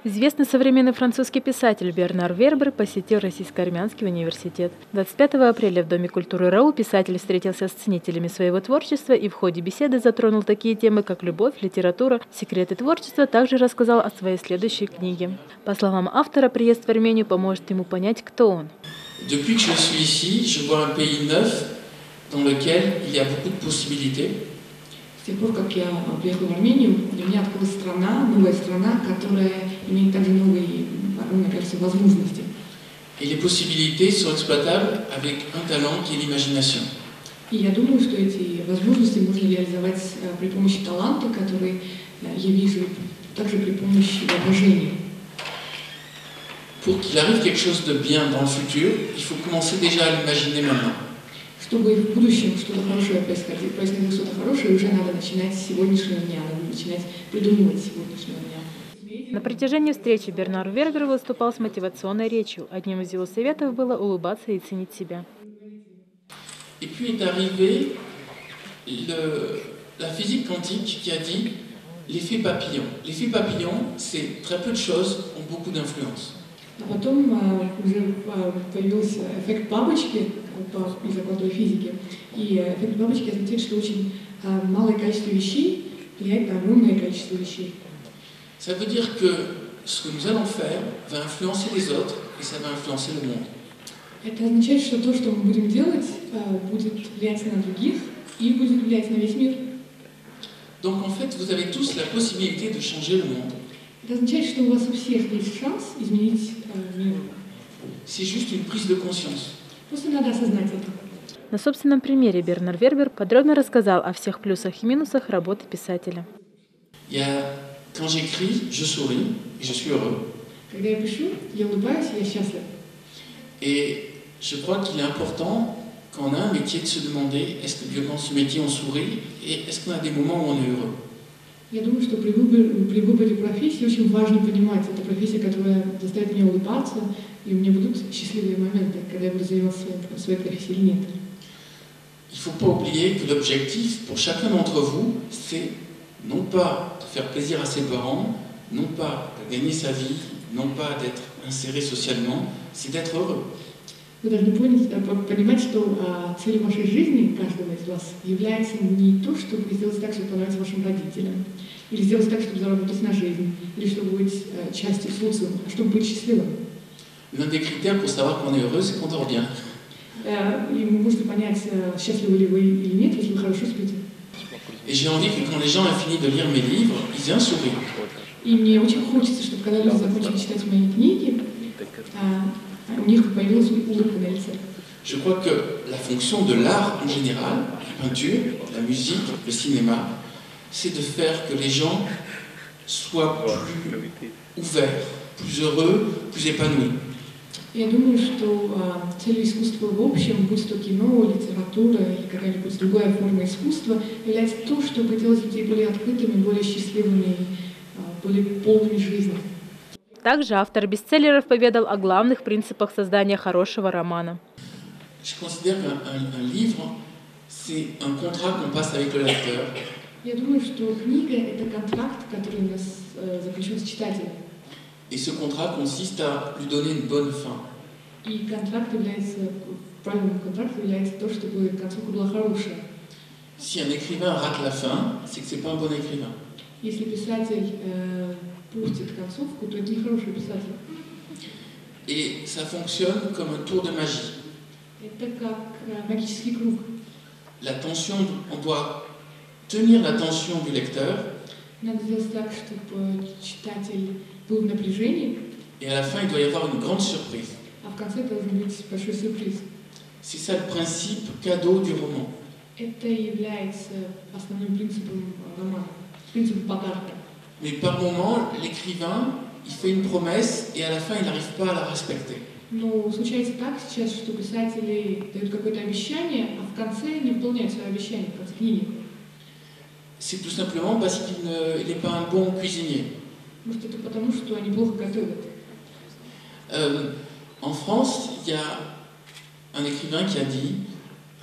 Известный современный французский писатель Бернар Вербер посетил Российско-армянский университет. 25 апреля в Доме культуры РАУ писатель встретился с ценителями своего творчества и в ходе беседы затронул такие темы, как любовь, литература, секреты творчества, также рассказал о своей следующей книге. По словам автора, приезд в Армению поможет ему понять, кто он. Depuis que je suis ici, je vois un pays neuf dans lequel il y a beaucoup de possibilités. С тех пор, как я приехала в Армению, для меня открылась страна, новая страна, которая имеет также новые, мне кажется, возможности. Et les possibilités sont exploitables avec un talent qui est l'imagination. И я думаю, что эти возможности можно реализовать при помощи таланта, который я вижу, также при помощи воображения. Pour qu'il arrive quelque chose de bien dans le futur, il faut commencer déjà à l'imaginer maintenant. Чтобы в будущем что-то хорошее происходило что-то хорошее, уже надо начинать с сегодняшнего дня, надо начинать придумывать с сегодняшнего дня. На протяжении встречи Бернар Вербер выступал с мотивационной речью. Одним из его советов было улыбаться и ценить себя. Et puis est arrivé la physique quantique qui a dit l'effet papillon. L'effet papillon, c'est très peu de choses ont beaucoup d'influence. А потом уже появился эффект бабочки из квантовой физики. И эффект бабочки означает, что очень малое количество вещей влияет на огромное количество вещей. Ça veut dire que ce que nous allons faire va influencer les autres et ça va influencer le monde. Это означает, что то, что мы будем делать, будет влиять на других и будет влиять на весь мир. Donc en fait, vous avez tous la possibilité de changer le monde. Это означает, что у вас у всех есть шанс изменить мир. C'est juste une prise de conscience. Просто надо осознать это. На собственном примере Бернар Вербер подробно рассказал о всех плюсах и минусах работы писателя. Quand j'écris, je souris et je suis heureux. Когда я пишу, я улыбаюсь, я счастлив. Et je crois qu'il est important, quand on a un métier, de se demander est-ce que durant ce métier on sourit et est-ce qu'on a des moments où on est heureux. Я думаю, что при выборе профессии очень важно понимать, это профессия, которая заставит меня улыбаться, и у меня будут счастливые моменты, когда я буду заниматься своей профессией или нет. Il ne faut pas oublier que l'objectif pour chacun d'entre vous, c'est non pas de faire plaisir à ses parents, non pas de gagner sa vie, non pas d'être inséré socialement, c'est d'être heureux. Вы должны понимать, что целью вашей жизни, каждого из вас, является не то, чтобы сделать так, чтобы понравиться вашим родителям, или сделать так, чтобы заработать на жизнь, или чтобы быть частью социума, а чтобы быть счастливым. L'un des critères pour savoir qu'on est heureux, c'est qu'on dort bien. И вы можете понять, счастливы ли вы или нет, если вы хорошо спите. Et j'ai envie que quand les gens ont fini de lire mes livres, ils aient un sourire. И мне очень хочется, чтобы когда люди закончили читать мои книги, у них появилась улыбка на лице. Je crois que la fonction de l'art en général, la peinture, la musique, le cinéma, c'est de faire que les gens soient plus ouverts, plus heureux, plus épanouis. Я думаю, что целью искусства в общем, будь то кино, литература или какая-нибудь другая форма искусства, является то, чтобы делать людей более открытыми, более счастливыми, более полными жизни. Также автор бестселлеров поведал о главных принципах создания хорошего романа. Je considère qu'un livre, c'est un contrat qu'on passe avec le lecteur. Я думаю, что книга – это контракт, который у нас заключен с читателем. Et ce contrat consiste à lui donner une bonne fin. И контракт является, правильным контрактом является то, чтобы концовка была хорошая. Si un écrivain rate la fin, c'est que c'est pas un bon écrivain. Если писатель пустит концовку, то это не хороший писатель. Et ça fonctionne comme un tour de magie. Это как магический круг. L'attention, on doit tenir l'attention du lecteur. Надо сделать так, чтобы читатель был в напряжении. Et à la fin, il doit y avoir une grande surprise. А в конце должен быть большой сюрприз. C'est ça le principe cadeau du roman. Это является основным принципом романа, принципом подарка. Mais par moment, l'écrivain, il fait une promesse et à la fin, il n'arrive pas à la respecter. Но случается так сейчас, что писатели дают какое-то обещание, а в конце не выполняют свое обещание, в конце книги. C'est tout simplement parce qu'il n'est pas un bon cuisinier. Может, это потому, что они плохо готовят. En France, il y a un écrivain qui a dit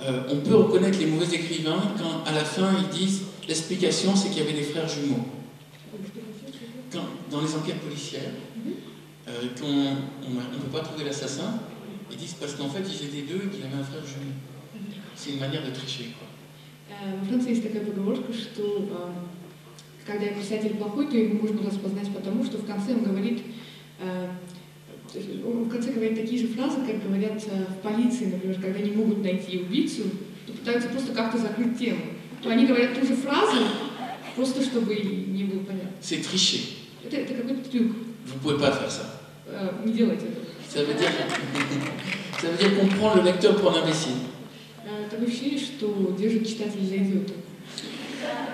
on peut reconnaître les mauvais écrivains quand à la fin ils disent l'explication c'est qu'il y avait des frères jumeaux. dans les enquêtes policières, quand on ne peut pas trouver l'assassin, ils disent parce qu'en fait ils étaient deux et qu'il avait un frère jumeau. C'est une manière de tricher, quoi. Во Франции есть такая поговорка, что когда писатель плохой, то его можно распознать потому, что в конце он говорит, такие же фразы, как говорят в полиции, например, когда не могут найти убийцу, то пытаются просто как-то закрыть тему. То они говорят ту же фразу, просто чтобы не было понятно. C'est tricher. Это какой-то трюк. Vous ne pouvez pas faire ça. Не делайте этого. Ça veut dire qu'on prend le lecteur pour un imbécile. Такое ощущение, что держит читателя за идиота.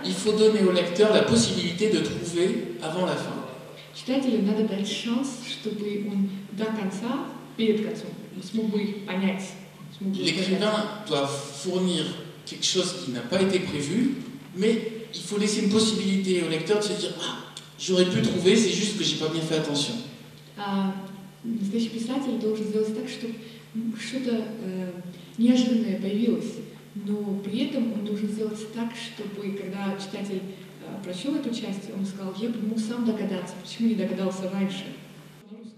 Il faut donner au lecteur la possibilité de trouver avant la fin. Читателю надо дать шанс, чтобы он до конца, перед концом, смог бы их понять. L'écrivain doit fournir quelque chose qui n'a pas été prévu, mais il faut laisser une possibilité au lecteur de se dire ah, j'aurais pu trouver, c'est juste que j'ai pas bien fait attention. Настоящий писатель должен сделать так, чтобы что-то неожиданное появилось, но при этом он должен сделать так, чтобы когда читатель прочел эту часть, он сказал, я бы мог сам догадаться, почему не догадался раньше.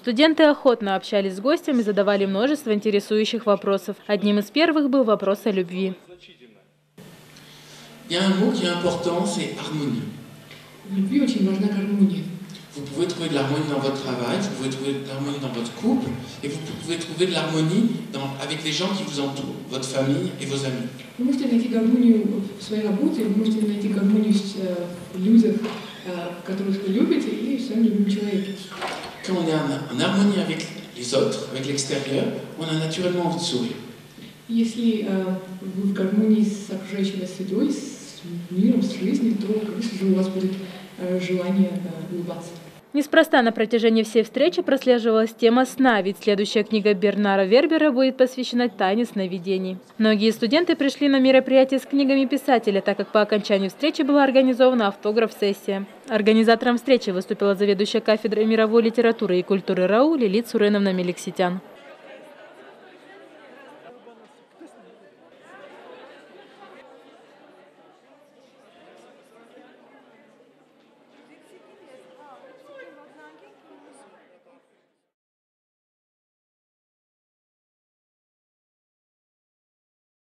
Студенты охотно общались с гостем и задавали множество интересующих вопросов. Одним из первых был вопрос о любви. Il y a un mot qui est important, c'est harmonie. В любви очень важна гармония. Vous pouvez trouver de l'harmonie dans votre travail, vous pouvez trouver de l'harmonie dans votre couple, et vous pouvez trouver de l'harmonie avec les gens qui vous entourent, votre famille et vos amis. Вы можете найти гармонию в своей работе, вы можете найти гармонию в людях, которых вы любите, и в своем любимом человеке. Quand on est en harmonie avec les autres, avec l'extérieur, on a naturellement envie de sourire. Если вы в гармонии с окружающей вас средой, с миром, с жизнью, то, конечно же, у вас будет желание улыбаться. Неспроста на протяжении всей встречи прослеживалась тема сна, ведь следующая книга Бернара Вербера будет посвящена тайне сновидений. Многие студенты пришли на мероприятие с книгами писателя, так как по окончанию встречи была организована автограф-сессия. Организатором встречи выступила заведующая кафедрой мировой литературы и культуры РАУ Лилит Суреновна Меликситян.